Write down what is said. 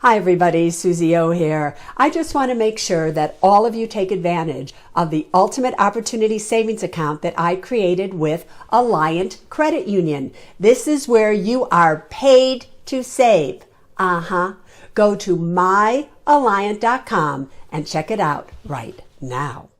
Hi everybody, Susie O here. I just want to make sure that all of you take advantage of the Ultimate Opportunity Savings account that I created with Alliant Credit Union. This is where you are paid to save. Go to myalliant.com and check it out right now.